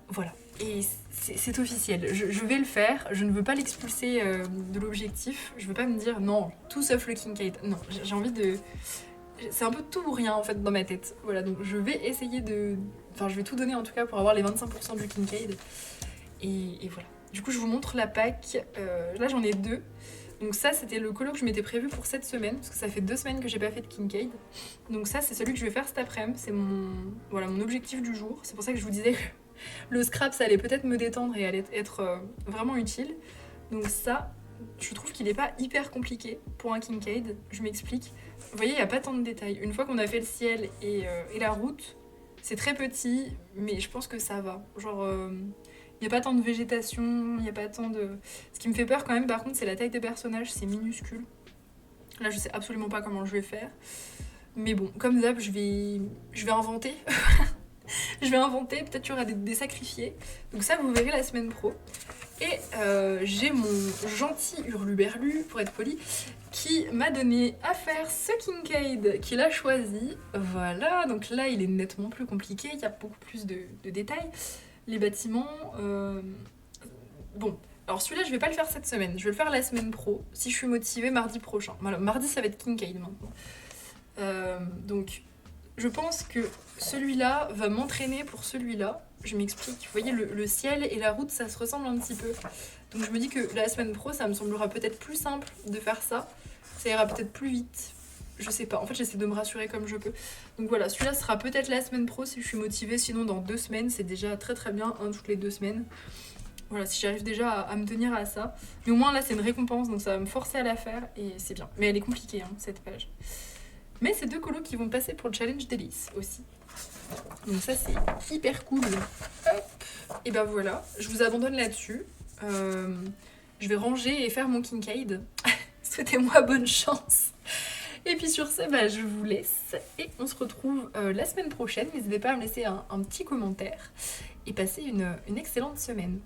Voilà, et c'est officiel, je vais le faire, je ne veux pas l'expulser de l'objectif, je veux pas me dire non, tout sauf le Kincaid, non, j'ai envie de... C'est un peu tout ou rien en fait dans ma tête, voilà, donc je vais essayer de... Enfin je vais tout donner en tout cas pour avoir les 25% du Kincaid, et voilà. Du coup je vous montre la pack, là j'en ai 2, donc ça c'était le colo que je m'étais prévu pour cette semaine, parce que ça fait 2 semaines que j'ai pas fait de Kincaid, donc ça c'est celui que je vais faire cet après-midi, c'est mon objectif du jour, c'est pour ça que je vous disais que le scrap ça allait peut-être me détendre et allait être vraiment utile. Donc ça, je trouve qu'il est pas hyper compliqué pour un Kincaid, je m'explique. Vous voyez, il n'y a pas tant de détails. Une fois qu'on a fait le ciel et la route, c'est très petit, mais je pense que ça va. Genre, il n'y a pas tant de végétation, il n'y a pas tant de... Ce qui me fait peur quand même, par contre, c'est la taille des personnages, c'est minuscule. Là, je sais absolument pas comment je vais faire. Mais bon, comme d'hab, je vais inventer. Je vais inventer, peut-être qu'il y aura des sacrifiés. Donc ça, vous verrez la semaine pro. Et j'ai mon gentil hurluberlu, pour être poli, qui m'a donné à faire ce Kincaid qu'il a choisi. Voilà, donc là, il est nettement plus compliqué, il y a beaucoup plus de détails. Les bâtiments... Bon, alors celui-là, je vais pas le faire cette semaine. Je vais le faire la semaine pro, si je suis motivée, mardi prochain. Voilà, mardi, ça va être Kincaid maintenant. Donc... Je pense que celui-là va m'entraîner pour celui-là. Je m'explique. Vous voyez, le ciel et la route, ça se ressemble un petit peu. Donc je me dis que la semaine pro, ça me semblera peut-être plus simple de faire ça. Ça ira peut-être plus vite. Je sais pas. En fait, j'essaie de me rassurer comme je peux. Donc voilà, celui-là sera peut-être la semaine pro si je suis motivée. Sinon, dans 2 semaines, c'est déjà très très bien. Toutes les 2 semaines. Voilà, si j'arrive déjà à me tenir à ça. Mais au moins, là, c'est une récompense. Donc ça va me forcer à la faire. Et c'est bien. Mais elle est compliquée, hein, cette page. Mais c'est 2 colos qui vont passer pour le challenge délice aussi. Donc ça c'est hyper cool. Hop. Et ben voilà, je vous abandonne là-dessus. Je vais ranger et faire mon Kincaid. Souhaitez-moi bonne chance. Et puis sur ce, bah, je vous laisse. Et on se retrouve la semaine prochaine. N'hésitez pas à me laisser un petit commentaire. Et passez une excellente semaine.